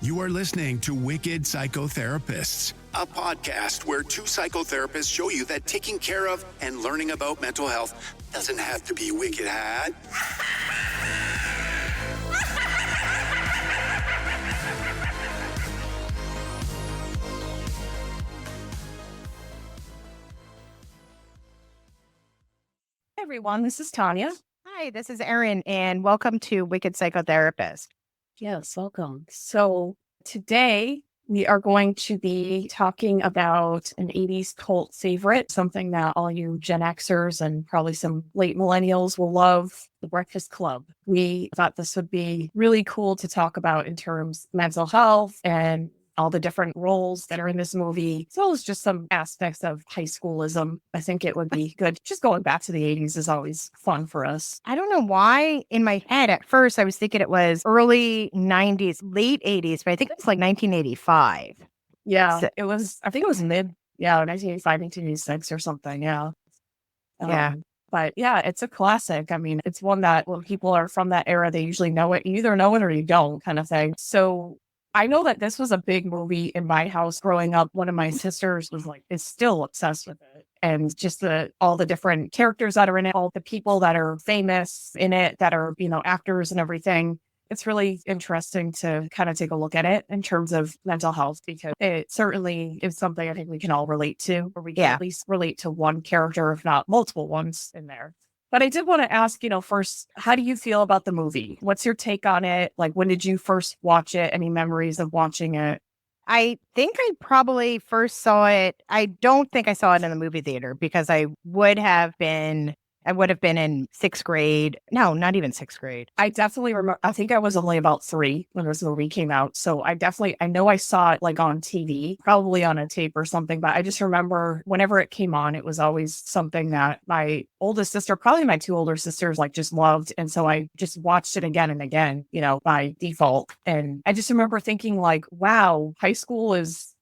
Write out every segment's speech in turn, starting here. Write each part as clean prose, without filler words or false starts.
You are listening to Wicked Psychotherapists, a podcast where two psychotherapists show you that taking care of and learning about mental health doesn't have to be wicked hot. Hey everyone, this is Tanya. Hi, this is Erin, and welcome to Wicked Psychotherapists. Yes, welcome. So today we are going to be talking about an 80s cult favorite, something that all you Gen Xers and probably some late millennials will love, The Breakfast Club. We thought this would be really cool to talk about in terms of mental health and all the different roles that are in this movie, as well as just some aspects of high schoolism. I think it would be good. Just going back to the 80s is always fun for us. I don't know why in my head at first I was thinking it was early 90s, late 80s, but I think it was like 1985. Yeah, So- it was, I think it was 1985, 1986 or something. Yeah. Yeah. But yeah, it's a classic. I mean, it's one that when people are from that era, they usually know it. You either know it or you don't, kind of thing. So I know that this was a big movie in my house growing up. One of my sisters is still obsessed with it. And just all the different characters that are in it, all the people that are famous in it, that are, actors and everything. It's really interesting to kind of take a look at it in terms of mental health, because it certainly is something I think we can all relate to, or we can at least relate to one character, if not multiple ones in there. But I did want to ask, first, how do you feel about the movie? What's your take on it? Like, when did you first watch it? Any memories of watching it? I think I probably first saw it. I don't think I saw it in the movie theater because I would have been in sixth grade. No, not even sixth grade. I definitely remember, I think I was only about 3 when this movie came out. So I know I saw it like on TV, probably on a tape or something. But I just remember whenever it came on, it was always something that my oldest sister, probably my 2 older sisters, just loved. And so I just watched it again and again, by default. And I just remember thinking wow, high school is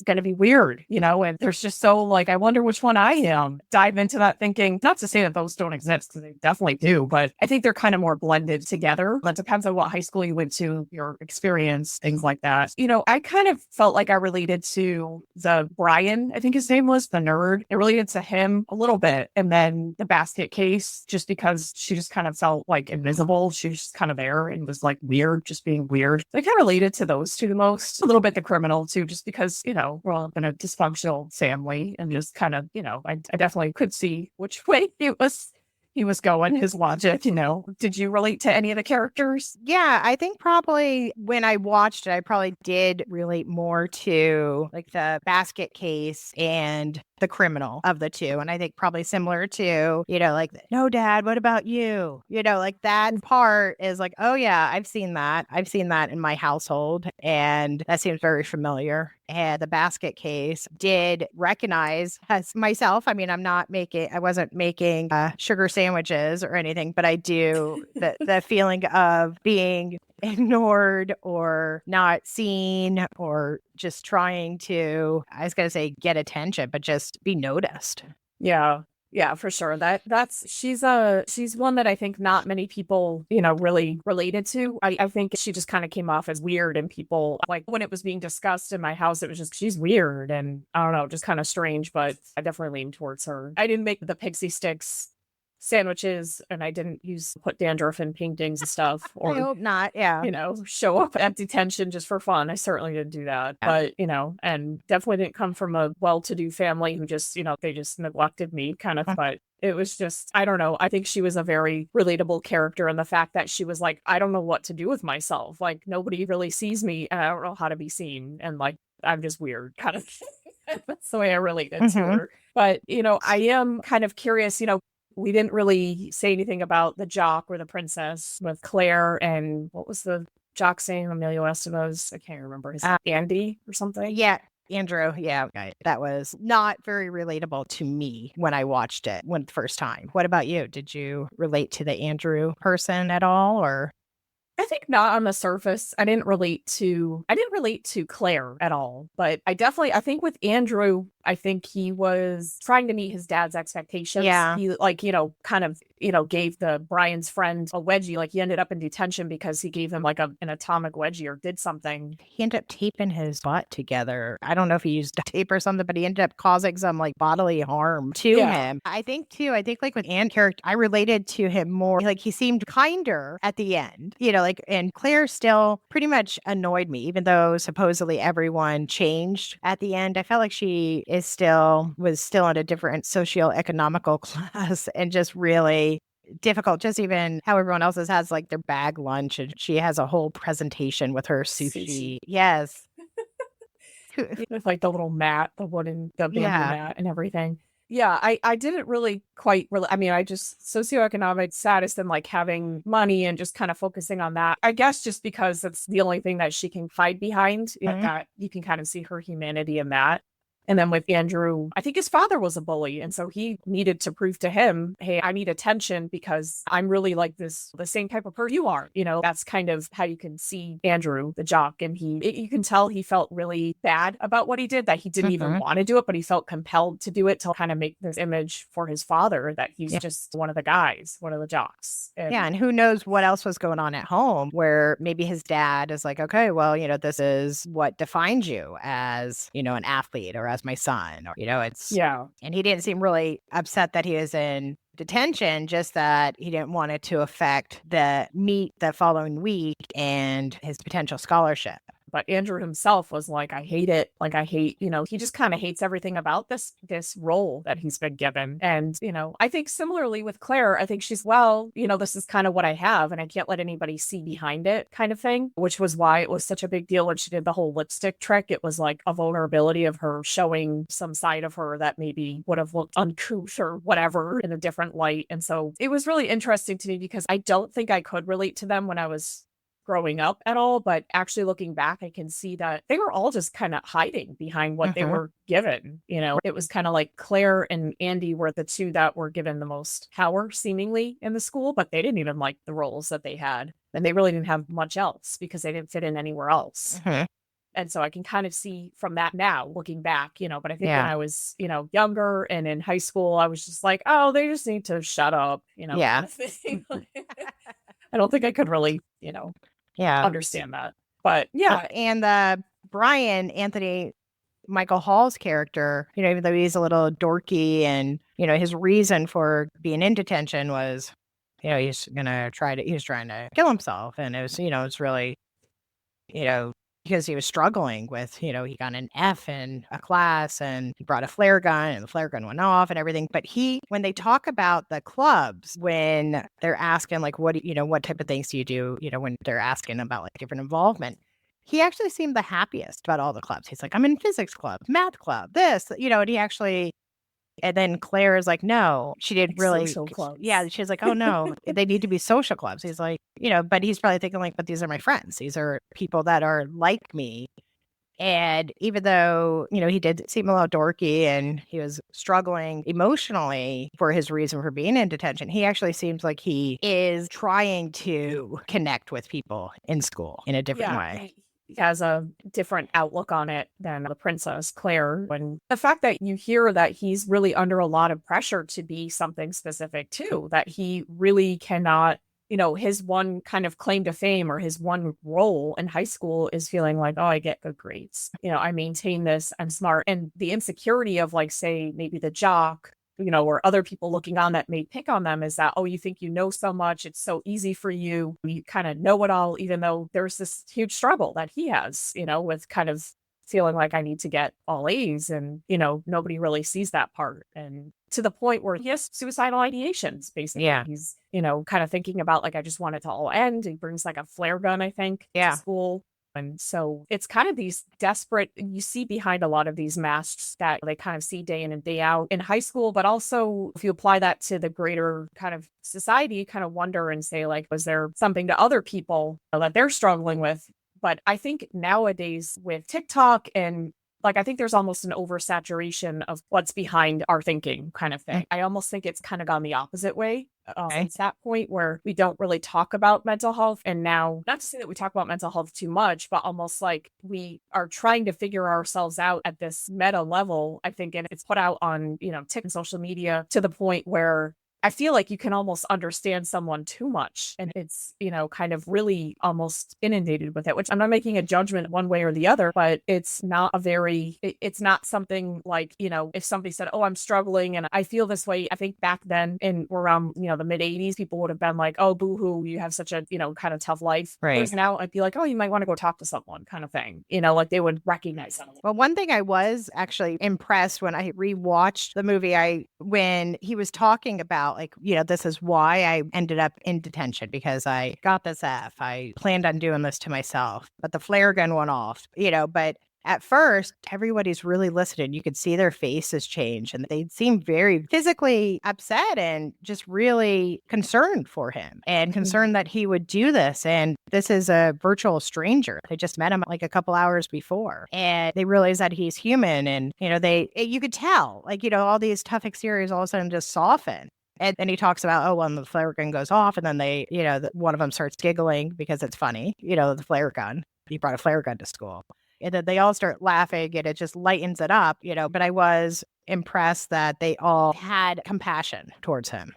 going to be weird, and there's just so I wonder which one I am. Dive into that thinking, not to say that those don't exist, because they definitely do, but I think they're kind of more blended together. That depends on what high school you went to, your experience, things like that. I kind of felt like I related to the Brian, I think his name was, the nerd. I related to him a little bit. And then the basket case, just because she just kind of felt invisible. She was just kind of there and was weird, just being weird. So I kind of related to those two the most. A little bit the criminal too, just because we're all in a dysfunctional family, and just kind of, I definitely could see which way he was going, his logic, Did you relate to any of the characters? Yeah, I think probably when I watched it, I probably did relate more to the basket case and the criminal of the two. And I think probably similar to, no, Dad, what about you? That part is oh, yeah, I've seen that. I've seen that in my household. And that seems very familiar. And the basket case did recognize as myself. I mean, I wasn't making sugar sandwiches or anything, but I do the feeling of being ignored or not seen, or just trying to, I was going to say get attention, but just be noticed. Yeah. Yeah, for sure. She's one that I think not many people, really related to. I think she just kind of came off as weird, and people, when it was being discussed in my house, it was just, she's weird and I don't know, just kind of strange, but I definitely leaned towards her. I didn't make the pixie sticks sandwiches, and I didn't put dandruff in paintings and stuff, or I hope not. Yeah. Show up at detention just for fun. I certainly didn't do that. Yeah. But, and definitely didn't come from a well-to-do family who just, they just neglected me kind of, but it was just, I don't know. I think she was a very relatable character, and the fact that she was I don't know what to do with myself. Nobody really sees me, and I don't know how to be seen. And I'm just weird, kind of. That's the way I related to her. But, I am kind of curious, we didn't really say anything about the jock or the princess with Claire, and what was the jock's name? Emilio Estevez. I can't remember his Andy or something. Yeah. Andrew. Yeah. That was not very relatable to me when I watched it the first time. What about you? Did you relate to the Andrew person at all, or? I think not on the surface. I didn't relate to Claire at all, but I think with Andrew, I think he was trying to meet his dad's expectations. Yeah. He kind of, gave Brian's friend a wedgie. Like he ended up in detention because he gave him like an atomic wedgie or did something. He ended up taping his butt together. I don't know if he used tape or something, but he ended up causing some like bodily harm to him. I think like with Anne's character, I related to him more. Like he seemed kinder at the end, and Claire still pretty much annoyed me, even though supposedly everyone changed at the end. I felt like she was still in a different socioeconomical class and just really difficult. Just even how everyone else's has like their bag lunch, and she has a whole presentation with her sushi. Yes. With like the little mat, the bamboo mat and everything. Yeah, I didn't really quite I mean, I just socioeconomic status and like having money and just kind of focusing on that. I guess just because it's the only thing that she can hide behind, that you can kind of see her humanity in that. And then with Andrew, I think his father was a bully. And so he needed to prove to him, hey, I need attention because I'm really like the same type of person you are. That's kind of how you can see Andrew, the jock. And you can tell he felt really bad about what he did, that he didn't even want to do it, but he felt compelled to do it to kind of make this image for his father that he's just one of the guys, one of the jocks. And who knows what else was going on at home, where maybe his dad is like, okay, well, this is what defines you as, an athlete or as my son, or, and he didn't seem really upset that he was in detention, just that he didn't want it to affect the meet the following week and his potential scholarship. But Andrew himself was like, I hate it. Like, I hate, he just kind of hates everything about this role that he's been given. And, I think similarly with Claire, I think she's, this is kind of what I have and I can't let anybody see behind it kind of thing, which was why it was such a big deal when she did the whole lipstick trick. It was like a vulnerability of her showing some side of her that maybe would have looked uncouth or whatever in a different light. And so it was really interesting to me because I don't think I could relate to them when I was growing up at all, but actually looking back, I can see that they were all just kind of hiding behind what they were given. It was kind of like Claire and Andy were the two that were given the most power seemingly in the school, but they didn't even like the roles that they had. And they really didn't have much else because they didn't fit in anywhere else. And so I can kind of see from that now looking back, but I think when I was, younger and in high school, I was just like, oh, they just need to shut up, kind of thing. I don't think I could really, understand that. But and the Brian Anthony Michael Hall's character, even though he's a little dorky and, his reason for being in detention was, he was trying to kill himself. And it was, it's really, because he was struggling with, he got an F in a class and he brought a flare gun and the flare gun went off and everything. But when they talk about the clubs, when they're asking like, what type of things do you do, when they're asking about like different involvement, he actually seemed the happiest about all the clubs. He's like, I'm in physics club, math club, this, and he actually, and then Claire is like, no, she didn't really. Social clubs. Yeah. She's like, oh no, they need to be social clubs. He's like, but he's probably thinking like, but these are my friends. These are people that are like me. And even though, he did seem a little dorky and he was struggling emotionally for his reason for being in detention, he actually seems like he is trying to connect with people in school in a different way. He has a different outlook on it than the princess Claire. And the fact that you hear that he's really under a lot of pressure to be something specific too, that he really cannot, his one kind of claim to fame or his one role in high school is feeling like, oh, I get good grades. I maintain this, I'm smart. And the insecurity of like, say, maybe the jock, or other people looking on that may pick on them is that, oh, you think you know so much. It's so easy for you. You kind of know it all, even though there's this huge struggle that he has, with kind of feeling like I need to get all A's and, nobody really sees that part. And to the point where he has suicidal ideations, basically. Yeah. He's, kind of thinking about like, I just want it to all end. He brings like a flare gun, I think, to school. And so it's kind of these desperate, you see behind a lot of these masks that they kind of see day in and day out in high school, but also if you apply that to the greater kind of society, you kind of wonder and say like, was there something to other people that they're struggling with? But I think nowadays with TikTok and like, I think there's almost an oversaturation of what's behind our thinking kind of thing. I almost think it's kind of gone the opposite way. Since that point where we don't really talk about mental health. And now, not to say that we talk about mental health too much, but almost like we are trying to figure ourselves out at this meta level, I think, and it's put out on, TikTok and social media to the point where I feel like you can almost understand someone too much. And it's, kind of really almost inundated with it, which I'm not making a judgment one way or the other, but it's not it's not something like, if somebody said, oh, I'm struggling and I feel this way. I think back then in around, the mid 80s, people would have been like, oh, boo hoo, you have such a, kind of tough life. Right. Whereas now I'd be like, oh, you might want to go talk to someone kind of thing, like they would recognize someone. Well, one thing I was actually impressed when I rewatched the movie, when he was talking about like, this is why I ended up in detention, because I got this F. I planned on doing this to myself, but the flare gun went off, but at first, everybody's really listening. You could see their faces change and they seem very physically upset and just really concerned for him and concerned that he would do this. And this is a virtual stranger. They just met him like a couple hours before and they realize that he's human. And, you could tell, like, all these tough exteriors all of a sudden just soften. And then he talks about, when the flare gun goes off and then they, one of them starts giggling because it's funny, the flare gun. He brought a flare gun to school. And then they all start laughing and it just lightens it up, but I was impressed that they all had compassion towards him.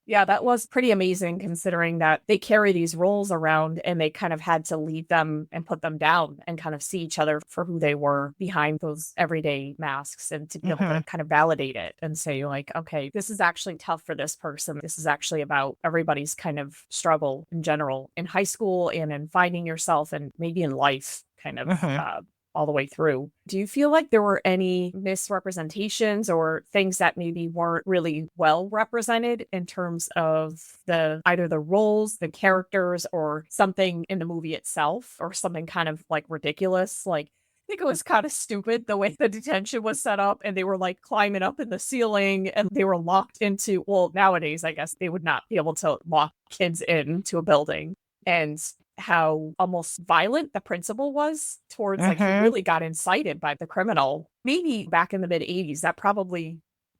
Yeah, that was pretty amazing considering that they carry these roles around and they kind of had to leave them and put them down and kind of see each other for who they were behind those everyday masks and to be able to kind of validate it and say like, okay, this is actually tough for this person. This is actually about everybody's kind of struggle in general in high school and in finding yourself and maybe in life kind of all the way through. Do you feel like there were any misrepresentations or things that maybe weren't really well represented in terms of either the roles, the characters, or something in the movie itself, or something kind of like ridiculous? Like, I think it was kind of stupid the way the detention was set up and they were like climbing up in the ceiling and they were locked into, well, nowadays, I guess they would not be able to lock kids into a building. And how almost violent the principal was towards like he really got incited by the criminal. Maybe back in the mid 80s, that probably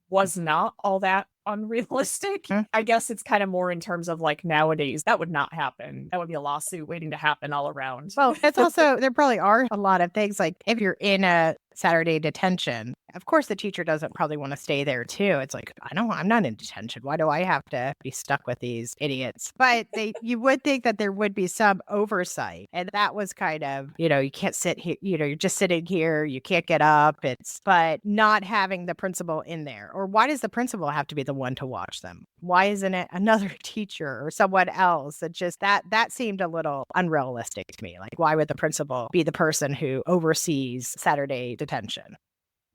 was not all that unrealistic. I guess it's kind of more in terms of like nowadays, that would not happen. That would be a lawsuit waiting to happen all around. Well, it's also, there probably are a lot of things like if you're in a Saturday detention, of course the teacher doesn't probably want to stay there too. It's like, I'm not in detention. Why do I have to be stuck with these idiots? But you would think that there would be some oversight. And that was kind of, you can't sit here, you're just sitting here, you can't get up. But not having the principal in there. Or why does the principal have to be the one to watch them? Why isn't it another teacher or someone else? It just that seemed a little unrealistic to me. Like, why would the principal be the person who oversees Saturday detention?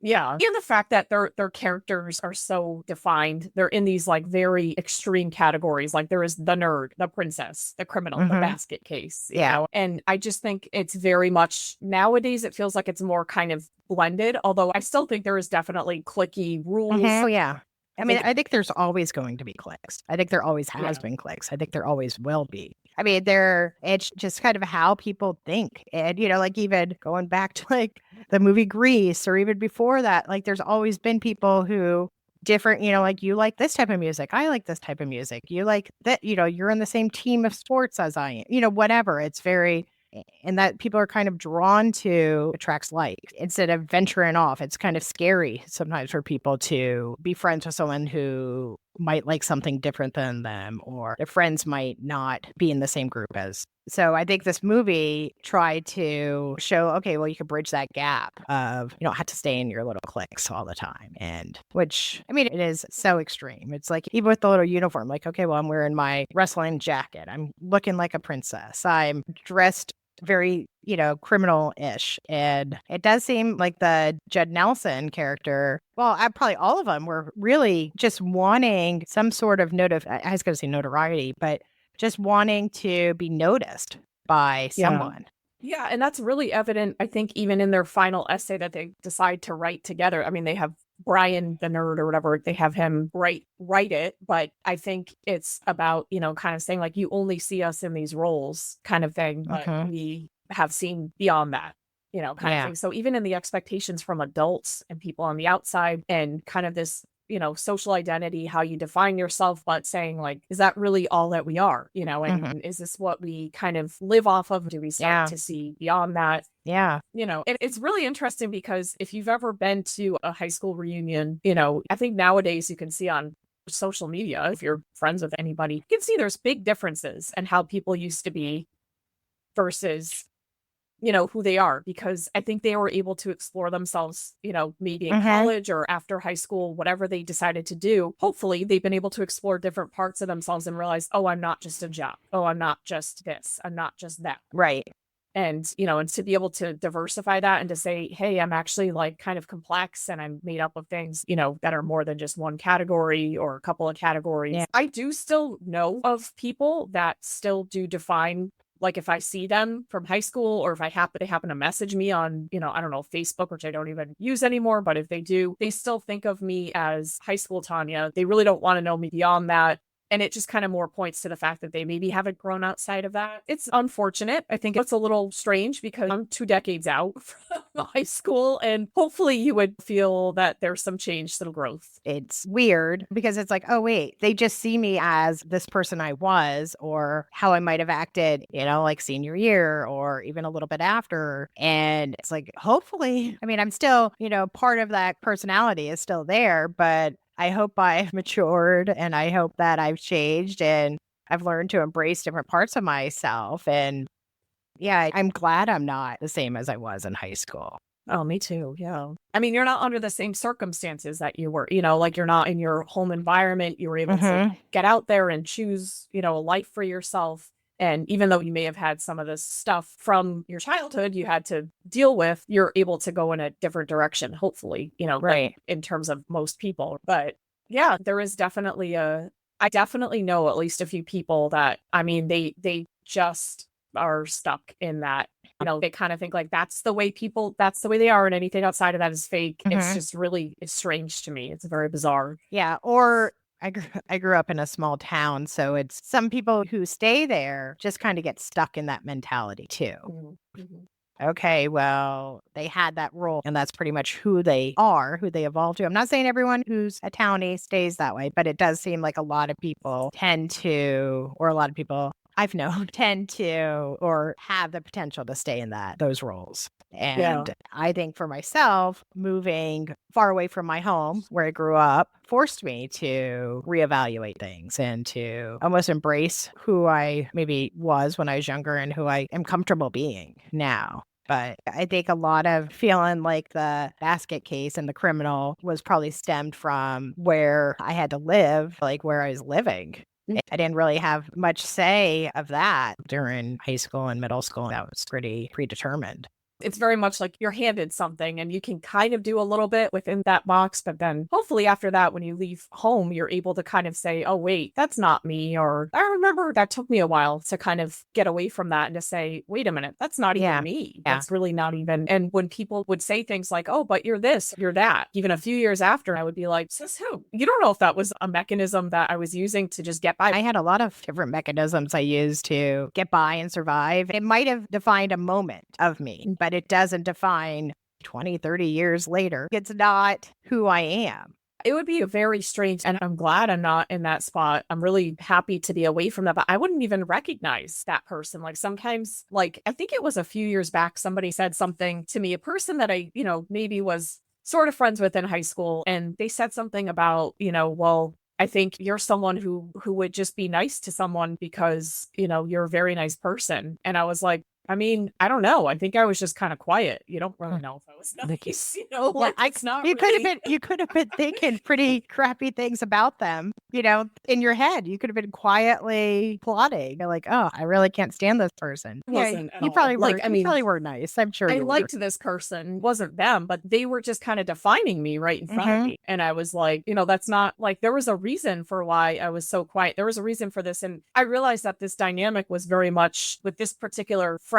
Yeah. And the fact that their characters are so defined. They're in these like very extreme categories. Like there is the nerd, the princess, the criminal, the basket case. You know? And I just think it's very much nowadays, it feels like it's more kind of blended. Although I still think there is definitely cliquey rules. Oh, yeah. I think there's always going to be cliques. I think there always has been cliques. I think there always will be. It's just kind of how people think. And, like even going back to like the movie Grease or even before that, like there's always been people who different, like you like this type of music. I like this type of music. You like that, you're in the same team of sports as I am, whatever. It's very, and that people are kind of drawn to attracts like instead of venturing off. It's kind of scary sometimes for people to be friends with someone who might like something different than them, or their friends might not be in the same group as. So I think this movie tried to show, okay, well, you could bridge that gap of you don't have to stay in your little cliques all the time. And which, it is so extreme. It's like, even with the little uniform, like, okay, well, I'm wearing my wrestling jacket. I'm looking like a princess. I'm dressed very, criminal-ish. And it does seem like the Judd Nelson character, well, probably all of them were really just wanting some sort of I was going to say notoriety, but just wanting to be noticed by someone. Yeah, and that's really evident, I think, even in their final essay that they decide to write together. They have Brian, the nerd or whatever, they have him write it. But I think it's about, kind of saying like, you only see us in these roles kind of thing. But we have seen beyond that. kind of thing. So even in the expectations from adults and people on the outside and kind of this, social identity, how you define yourself, but saying like, is that really all that we are, and is this what we kind of live off of? Do we start to see beyond that? Yeah. It's really interesting because if you've ever been to a high school reunion, I think nowadays you can see on social media, if you're friends with anybody, you can see there's big differences in how people used to be versus who they are, because I think they were able to explore themselves, maybe in college or after high school, whatever they decided to do. Hopefully they've been able to explore different parts of themselves and realize, oh, I'm not just a job. Oh, I'm not just this. I'm not just that. Right. And, and to be able to diversify that and to say, hey, I'm actually like kind of complex and I'm made up of things, that are more than just one category or a couple of categories. Yeah. I do still know of people that still do define, like if I see them from high school or if they happen to message me on, I don't know, Facebook, which I don't even use anymore. But if they do, they still think of me as high school Tanya. They really don't want to know me beyond that. And it just kind of more points to the fact that they maybe haven't grown outside of that. It's unfortunate. I think it's a little strange because I'm 2 decades out from high school, and hopefully you would feel that there's some change, some growth. It's weird because it's like, oh, wait, they just see me as this person I was or how I might have acted, like senior year or even a little bit after. And it's like, hopefully, I mean, I'm still, part of that personality is still there, but I hope I've matured and I hope that I've changed and I've learned to embrace different parts of myself. And yeah, I'm glad I'm not the same as I was in high school. Oh, me too. Yeah. I mean, you're not under the same circumstances that you were, like you're not in your home environment. You were able to get out there and choose, a life for yourself. And even though you may have had some of this stuff from your childhood you had to deal with, you're able to go in a different direction, hopefully, right, in terms of most people. But yeah, there is definitely I definitely know at least a few people that, I mean, they just are stuck in that, they kind of think like that's the way they are, and anything outside of that is fake. It's just really, it's strange to me. It's very bizarre. Yeah. Or I grew up in a small town, so it's some people who stay there just kind of get stuck in that mentality too. Okay, well, they had that role and that's pretty much who they are, who they evolve to. I'm not saying everyone who's a townie stays that way, but it does seem like a lot of people tend to, or a lot of people I've known tend to or have the potential to stay in those roles. And I think for myself, moving far away from my home where I grew up forced me to reevaluate things and to almost embrace who I maybe was when I was younger and who I am comfortable being now. But I think a lot of feeling like the basket case and the criminal was probably stemmed from where I had to live, like where I was living. I didn't really have much say of that during high school and middle school. That was pretty predetermined. It's very much like you're handed something and you can kind of do a little bit within that box. But then hopefully after that, when you leave home, you're able to kind of say, oh, wait, that's not me. Or I remember that took me a while to kind of get away from that and to say, wait a minute, that's not even me. That's really not even. And when people would say things like, oh, but you're this, you're that, even a few years after, I would be like, says who? You don't know if that was a mechanism that I was using to just get by. I had a lot of different mechanisms I used to get by and survive. It might have defined a moment of me, but it doesn't define 20, 30 years later. It's not who I am. It would be a very strange, and I'm glad I'm not in that spot. I'm really happy to be away from that, but I wouldn't even recognize that person. Like sometimes, like I think it was a few years back, somebody said something to me, a person that I, maybe was sort of friends with in high school. And they said something about, well, I think you're someone who would just be nice to someone because, you're a very nice person. And I was like, I mean, I don't know. I think I was just kind of quiet. You don't really know if I was nice, it's not you could have been thinking pretty crappy things about them, in your head. You could have been quietly plotting. You're like, oh, I really can't stand this person. You probably were. You probably were nice. I'm sure I liked this person. It wasn't them, but they were just kind of defining me right in front of me. And I was like, that's not like, there was a reason for why I was so quiet. There was a reason for this. And I realized that this dynamic was very much with this particular friend.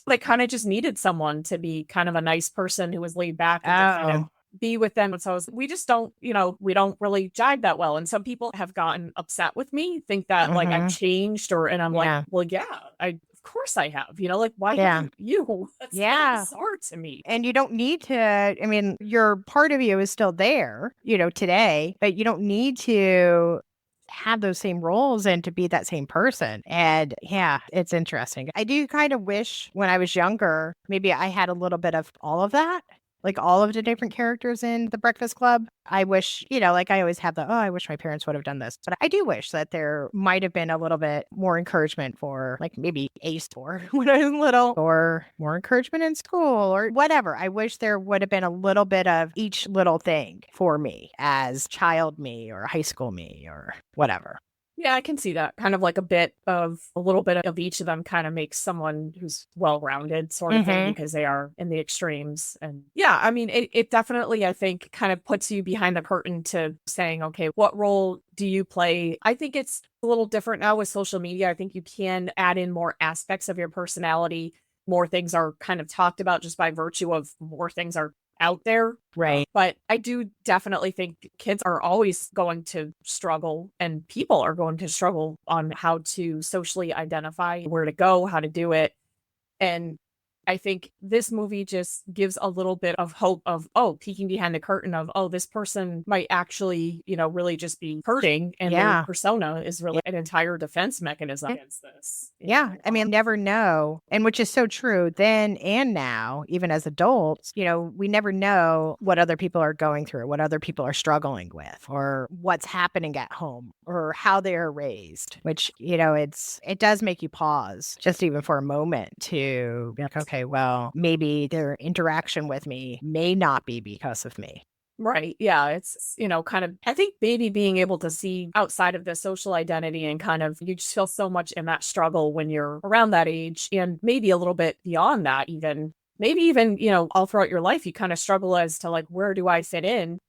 They kind of just needed someone to be kind of a nice person who was laid back and to kind of be with them. And so we just don't, we don't really jive that well. And some people have gotten upset with me, think that like I've changed and I'm like, well, yeah, I of course I have, like, why Yeah. haven't you? That's so Yeah. bizarre to me. And you don't need to, I mean, your part of you is still there, today, but you don't need to have those same roles and to be that same person. And yeah, it's interesting. I do kind of wish when I was younger, maybe I had a little bit of all of that. Like all of the different characters in The Breakfast Club. I wish, like I always have I wish my parents would have done this. But I do wish that there might have been a little bit more encouragement for like maybe ACE for when I was little, or more encouragement in school or whatever. I wish there would have been a little bit of each little thing for me as child me or high school me or whatever. Yeah, I can see that. Kind of like a little bit of each of them kind of makes someone who's well-rounded sort of thing, because they are in the extremes. And yeah, I mean, it definitely, I think, kind of puts you behind the curtain to saying, okay, what role do you play? I think it's a little different now with social media. I think you can add in more aspects of your personality. More things are kind of talked about just by virtue of more things are out there. Right. But I do definitely think kids are always going to struggle, and people are going to struggle on how to socially identify where to go, how to do it. And I think this movie just gives a little bit of hope of, peeking behind the curtain of, this person might actually, really just be hurting. And their persona is really an entire defense mechanism against this. Yeah. I mean, never know. And which is so true then and now, even as adults, we never know what other people are going through, what other people are struggling with, or what's happening at home, or how they are raised, which, it does make you pause just even for a moment to be like, okay, well, maybe their interaction with me may not be because of me. Right. Yeah. It's, kind of, I think maybe being able to see outside of the social identity and kind of, you just feel so much in that struggle when you're around that age, and maybe a little bit beyond that, maybe even, all throughout your life, you kind of struggle as to like, where do I fit in?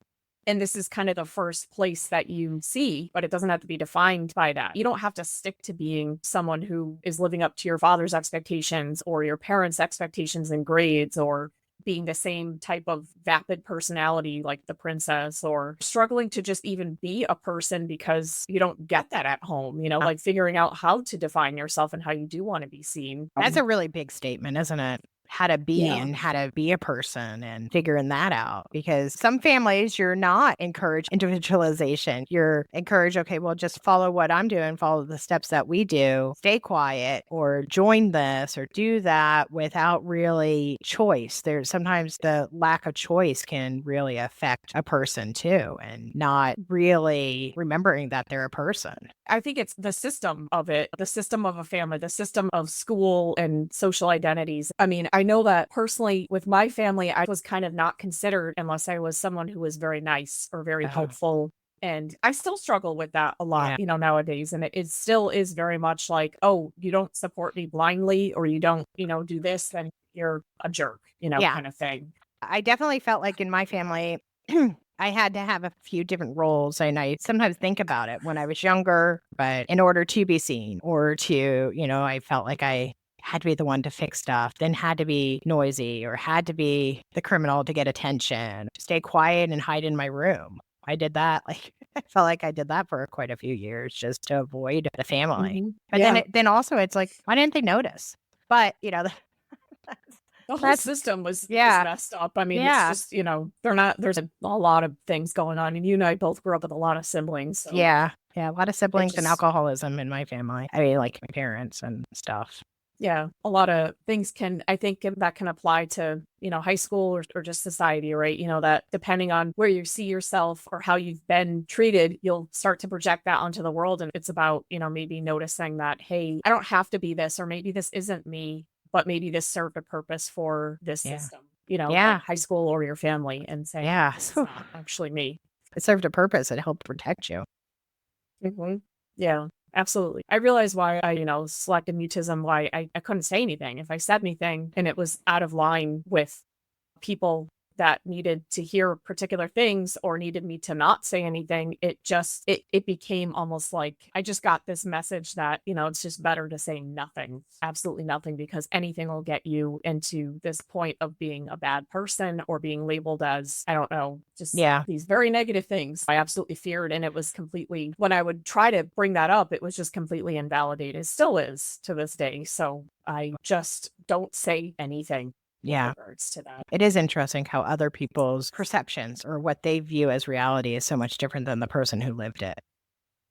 And this is kind of the first place that you see, but it doesn't have to be defined by that. You don't have to stick to being someone who is living up to your father's expectations or your parents' expectations and grades, or being the same type of vapid personality like the princess, or struggling to just even be a person because you don't get that at home, like figuring out how to define yourself and how you do want to be seen. That's a really big statement, isn't it? How to be and how to be a person and figuring that out. Because some families, you're not encouraged individualization. You're encouraged, okay, well, just follow what I'm doing, follow the steps that we do, stay quiet, or join this or do that without really choice. There's sometimes the lack of choice can really affect a person too, and not really remembering that they're a person. I think it's the system of it, the system of a family, the system of school and social identities. I mean, I know that personally with my family, I was kind of not considered unless I was someone who was very nice or very helpful. And I still struggle with that a lot, nowadays. And it still is very much like, you don't support me blindly, or you don't, do this, then you're a jerk, kind of thing. I definitely felt like in my family, I had to have a few different roles, and I sometimes think about it when I was younger, but in order to be seen or to, I felt like I had to be the one to fix stuff, then had to be noisy or had to be the criminal to get attention, stay quiet and hide in my room. I did that. I felt like I did that for quite a few years just to avoid the family. But then also it's like, why didn't they notice? But, the whole system was messed up. I mean, it's just, there's a lot of things going on. And you and I both grew up with a lot of siblings. So yeah, a lot of siblings and alcoholism in my family. I mean, like my parents and stuff. Yeah, a lot of things I think that can apply to, high school or just society, right? That depending on where you see yourself or how you've been treated, you'll start to project that onto the world. And it's about, maybe noticing that, hey, I don't have to be this, or maybe this isn't me, but maybe this served a purpose for this system, like high school or your family, and say, it's not actually me. It served a purpose. It helped protect you. Mm-hmm. Yeah, absolutely. I realized why I, selected mutism, why I couldn't say anything. If I said anything and it was out of line with people that needed to hear particular things or needed me to not say anything, it became almost like I just got this message that, it's just better to say nothing, absolutely nothing, because anything will get you into this point of being a bad person or being labeled as, I don't know, just these very negative things. I absolutely feared. And it was completely, when I would try to bring that up, it was just completely invalidated. It still is to this day. So I just don't say anything. Yeah. In regards to that. It is interesting how other people's perceptions or what they view as reality is so much different than the person who lived it.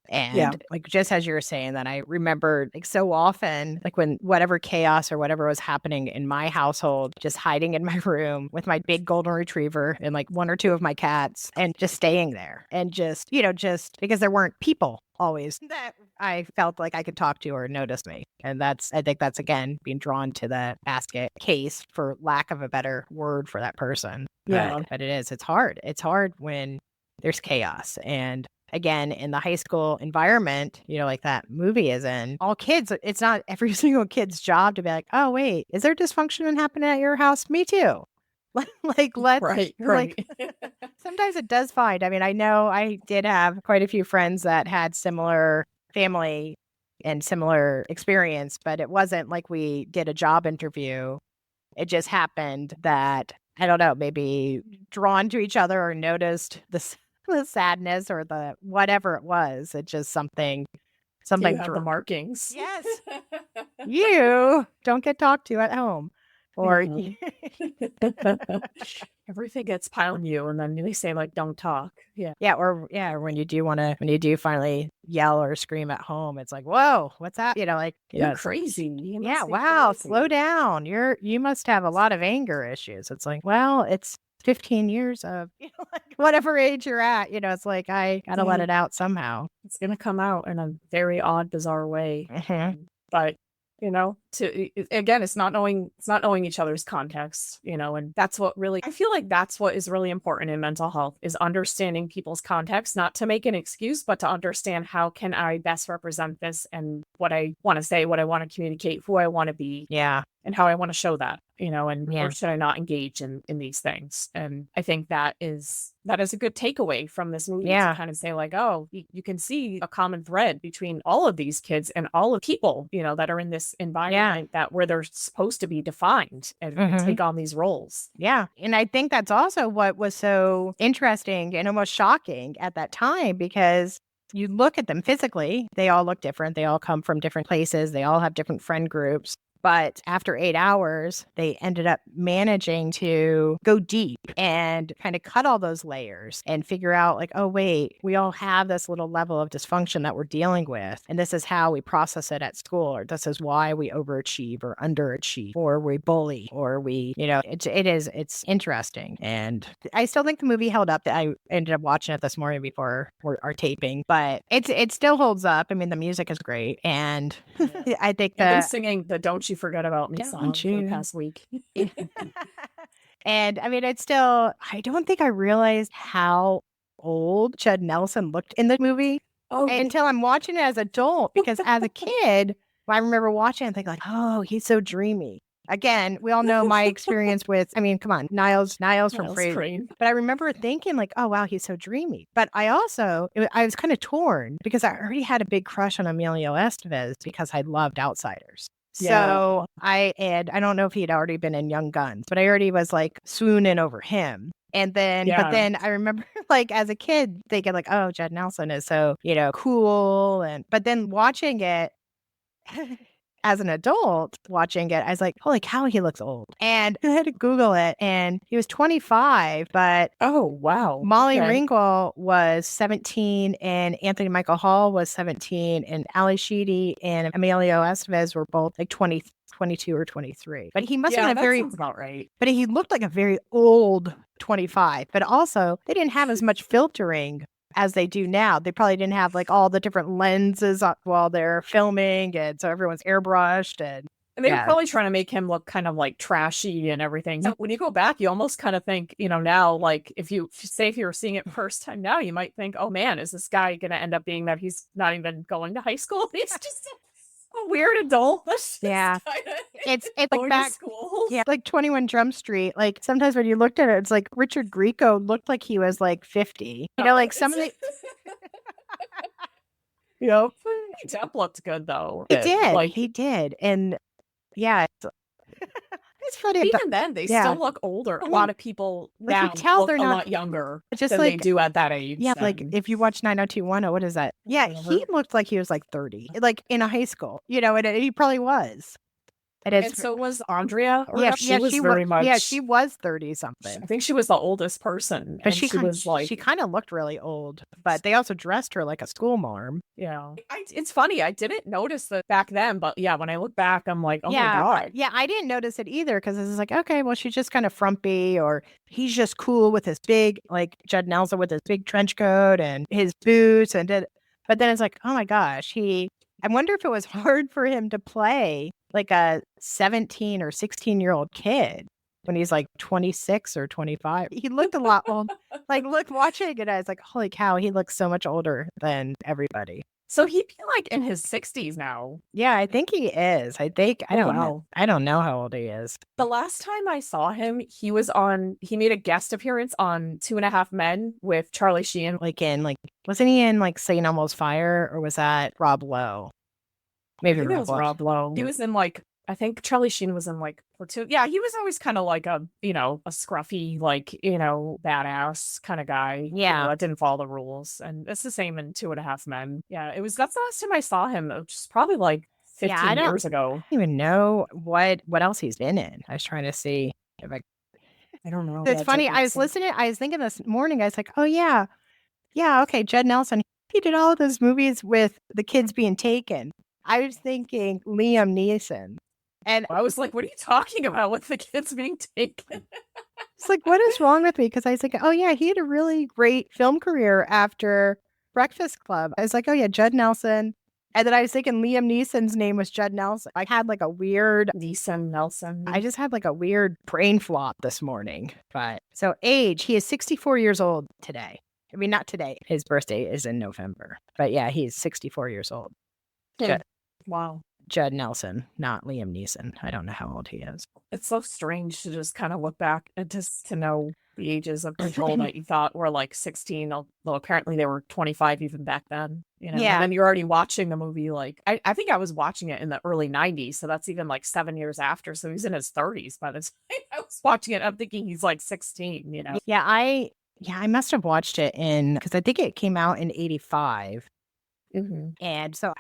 And like, just as you were saying that, I remember like so often, like when whatever chaos or whatever was happening in my household, just hiding in my room with my big golden retriever and like one or two of my cats and just staying there and just, just because there weren't people always that I felt like I could talk to or notice me. And I think that's again, being drawn to the basket case for lack of a better word for that person. Yeah. But it's hard. It's hard when there's chaos. And again, in the high school environment, like that movie is in, all kids, it's not every single kid's job to be like, oh, wait, is there dysfunction happening at your house? Me too. Let's right. Sometimes it does find. I mean, I know I did have quite a few friends that had similar family and similar experience, but it wasn't like we did a job interview. It just happened that, I don't know, maybe drawn to each other or noticed the sadness or the whatever it was. It's just something you have the markings. Yes. You don't get talked to at home. Or everything gets piled on you, and then they say like, "Don't talk." Or when you do finally yell or scream at home, it's like, "Whoa, what's that?" Like, you're crazy. Wow, crazy. Slow down. You must have a lot of anger issues. It's like, well, it's 15 years of like whatever age you're at. It's like I gotta let it out somehow. It's gonna come out in a very odd, bizarre way, but. Again, it's not knowing each other's context, and that's what really, I feel like that's what is really important in mental health, is understanding people's context, not to make an excuse, but to understand how can I best represent this and what I want to say, what I want to communicate, who I want to be. Yeah. And how I want to show that, or should I not engage in these things? And I think that is a good takeaway from this movie to kind of say like, oh, you can see a common thread between all of these kids and all of people, that are in this environment that where they're supposed to be defined and take on these roles. Yeah. And I think that's also what was so interesting and almost shocking at that time, because you look at them physically, they all look different. They all come from different places. They all have different friend groups. But after 8 hours, they ended up managing to go deep and kind of cut all those layers and figure out like, oh, wait, we all have this little level of dysfunction that we're dealing with. And this is how we process it at school, or this is why we overachieve or underachieve, or we bully, or we, it's interesting. And I still think the movie held up. I ended up watching it this morning before our taping, but it still holds up. I mean, the music is great. And I think I've been singing the Don't You Forget About Me song for the past week. And I mean, I don't think I realized how old Judd Nelson looked in the movie until I'm watching it as an adult, because as a kid, I remember watching it and thinking like, oh, he's so dreamy. Again, we all know my experience with, I mean, come on, Niles from Frasier. But I remember thinking like, oh, wow, he's so dreamy. But I was kind of torn because I already had a big crush on Emilio Estevez because I loved Outsiders. So I don't know if he'd already been in Young Guns, but I already was like swooning over him. And then, but then I remember like as a kid thinking like, oh, Judd Nelson is so, cool. But then watching it as an adult, I was like, holy cow, he looks old. And I had to Google it, and he was 25, but oh, wow. Molly Ringwald was 17, and Anthony Michael Hall was 17, and Ali Sheedy and Emilio Estevez were both like 22 or 23. But he must have been sounds about right. But he looked like a very old 25. But also, they didn't have as much filtering as they do now. They probably didn't have like all the different lenses while they're filming, and so everyone's airbrushed and they were probably trying to make him look kind of like trashy and everything. So when you go back, you almost kind of think, now, like if you were seeing it first time now, you might think, oh man, is this guy going to end up being that he's not even going to high school? He's just weird adult. Yeah. It's like going back to school. Yeah, like 21 Jump Street. Like sometimes when you looked at it, it's like Richard Grieco looked like he was like 50. You know, like some of the Yep. Depp looked good though. he did. Like He did. And yeah, it's funny. even then, they Yeah. still look older. A lot of people Like, you now tell look they're a not- lot younger Just than like they do at that age. Yeah, like then. if you watch 90210, what is that? Yeah, he looked like he was like 30, like in a high school, you know, and he probably was. And so was Andrea. Or she was very much. Yeah, she was 30 something. I think she was the oldest person, But and she was like, she kind of looked really old, but they also dressed her like a school marm. yeah. It's funny. I didn't notice that back then, but yeah, when I look back, I'm like, oh my god. Yeah, I didn't notice it either because it's like, okay, well, she's just kind of frumpy, or he's just cool with his big, like Judd Nelson with his big trench coat and his boots, but then it's like, oh my gosh, I wonder if it was hard for him to play like a 17 or 16-year-old kid when he's like 26 or 25. He looked a lot old. Like, watching it, I was like, holy cow, he looks so much older than everybody. So he'd be like in his 60s now. Yeah, I think he is. I don't know. I don't know how old he is. The last time I saw him, he made a guest appearance on 2.5 Men with Charlie Sheen. Wasn't he in like St. Elmo's Fire, or was that Rob Lowe? Maybe it was Rob Lowe. He was in like, I think Charlie Sheen was in like Platoon. Yeah, he was always kind of like a scruffy, like, badass kind of guy. Yeah. That didn't follow the rules. And it's the same in 2.5 Men. Yeah, that's the last time I saw him, which is probably like 15 years ago. I don't even know what else he's been in. I was trying to see if I don't know. It's funny. I was thinking this morning, I was like, oh yeah, okay, Judd Nelson. He did all of those movies with the kids being taken. I was thinking Liam Neeson. And I was like, what are you talking about with the kids being taken? It's like, what is wrong with me? Because I was like, oh yeah, he had a really great film career after Breakfast Club. I was like, oh yeah, Judd Nelson. And then I was thinking Liam Neeson's name was Judd Nelson. I had like a weird Nelson. I just had like a weird brain flop this morning. But so age, he is 64 years old today. I mean, not today. His birthday is in November. But yeah, he's 64 years old. Wow. Judd Nelson, not Liam Neeson. I don't know how old he is. It's so strange to just kind of look back and just to know the ages of people that you thought were like 16, although apparently they were 25 even back then. Yeah. And then you're already watching the movie. Like, I think I was watching it in the early 90s. So that's even like 7 years after. So he's in his 30s by the time I was watching it. I'm thinking he's like 16, Yeah, I must have watched it because I think it came out in 85. Mm-hmm. And so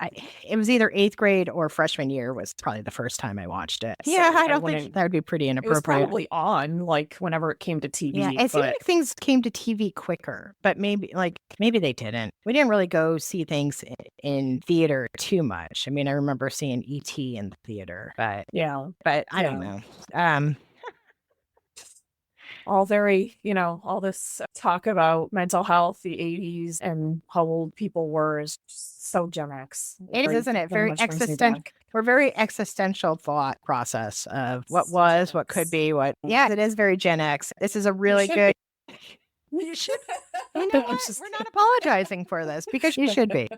it was either 8th grade or freshman year was probably the first time I watched it. So yeah, I don't think that would be pretty inappropriate. It was probably on like whenever it came to TV. Yeah, it seemed like things came to TV quicker, but maybe they didn't. We didn't really go see things in theater too much. I mean, I remember seeing E.T. in the theater, but I don't know. All very, all this talk about mental health, the 80s, and how old people were is just so Gen X. It is, isn't it? Very existential. We're very existential thought process of what was, what could be, what. Yeah, it is very Gen X. This is a really good. You should. You know what? We're not apologizing for this because you should be.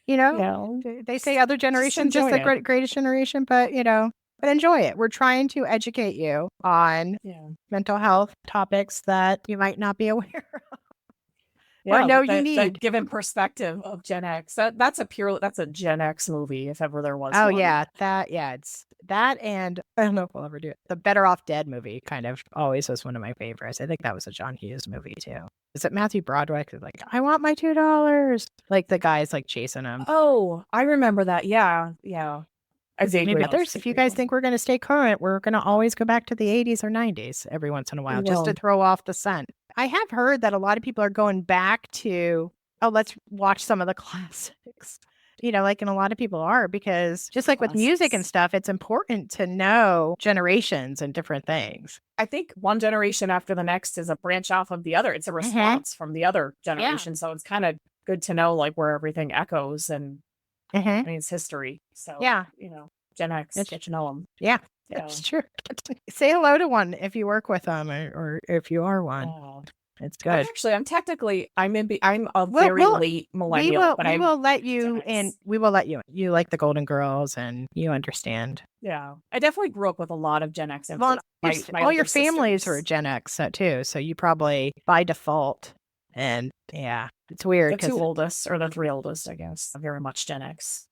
They say other generations just the greatest generation, but But enjoy it. We're trying to educate you on mental health topics that you might not be aware of. Yeah, or know you need. That given perspective of Gen X. That's a Gen X movie, if ever there was one. Oh, yeah. It's that, and I don't know if we'll ever do it. The Better Off Dead movie kind of always was one of my favorites. I think that was a John Hughes movie, too. Is it Matthew Broderick? Like, I want my $2. Like, the guy's, like, chasing him. Oh, I remember that. Yeah. Maybe others. If you guys think we're going to stay current, we're going to always go back to the 80s or 90s every once in a while, just to throw off the scent. I have heard that a lot of people are going back to, let's watch some of the classics. Like, and a lot of people are, because just like with music and stuff, it's important to know generations and different things. I think one generation after the next is a branch off of the other. It's a response from the other generation. So it's kind of good to know like where everything echoes and I mean, it's history. So, Gen X, get to know them. Yeah, that's true. Say hello to one if you work with them or if you are one. It's good. Actually, I'm a very late millennial, we will let you in. We will let you in. You like the Golden Girls and you understand. Yeah. I definitely grew up with a lot of Gen X influence. Well, all your families are Gen X too. So you probably by default. And yeah, it's weird. The two oldest or the three oldest, I guess, are very much Gen X.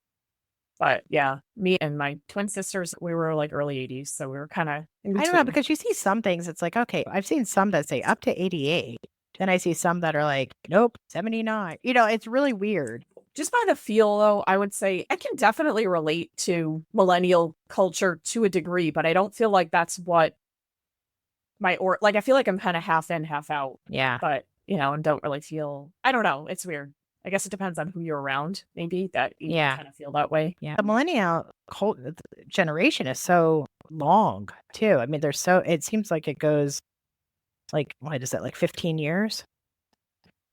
But yeah, me and my twin sisters, we were like early 80s. So we were kind of in between. I don't know, because you see some things, it's like, okay, I've seen some that say up to 88. Then I see some that are like, nope, 79. It's really weird. Just by the feel, though, I would say I can definitely relate to millennial culture to a degree, but I don't feel like that's what I feel like I'm kind of half in, half out. Yeah. But, and don't really feel, I don't know. It's weird. I guess it depends on who you're around, maybe, that you kind of feel that way. Yeah. The millennial generation is so long, too. I mean, it seems like it goes like, what is it, like 15 years?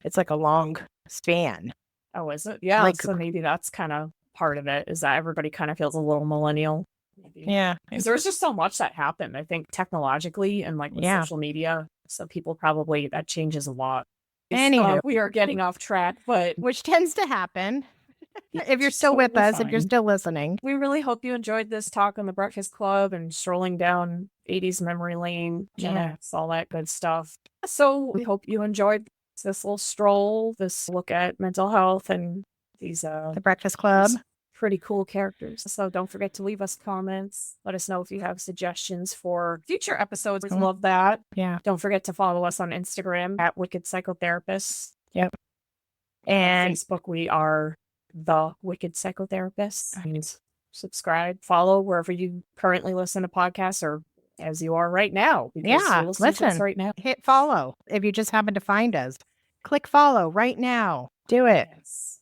It's like a long span. Oh, is it? Yeah. So maybe that's kind of part of it, is that everybody kind of feels a little millennial. Maybe. Yeah. Because there's just so much that happened, I think, technologically and with social media. So people probably, that changes a lot. Anyway, we are getting off track, but which tends to happen if you're still with us, if you're still listening. We really hope you enjoyed this talk on the Breakfast Club and strolling down 80s memory lane, Gen X, all that good stuff. So we hope you enjoyed this little stroll, this look at mental health and these the Breakfast Club. Pretty cool characters. So don't forget to leave us comments. Let us know if you have suggestions for future episodes. We love that. Yeah. Don't forget to follow us on Instagram at Wicked Psychotherapists. Yep. And on Facebook, we are the Wicked Psychotherapists. And subscribe, follow wherever you currently listen to podcasts, or as you are right now. Yeah, listen right now. Hit follow if you just happen to find us. Click follow right now. Do it. Yes.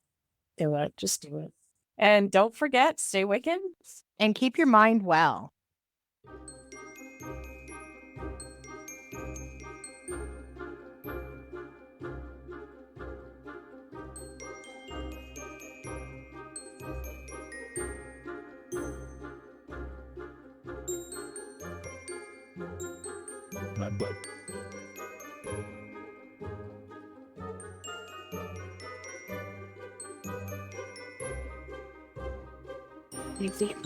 Do it. Just do it. And don't forget, stay wicked. And keep your mind well. My butt. You see it?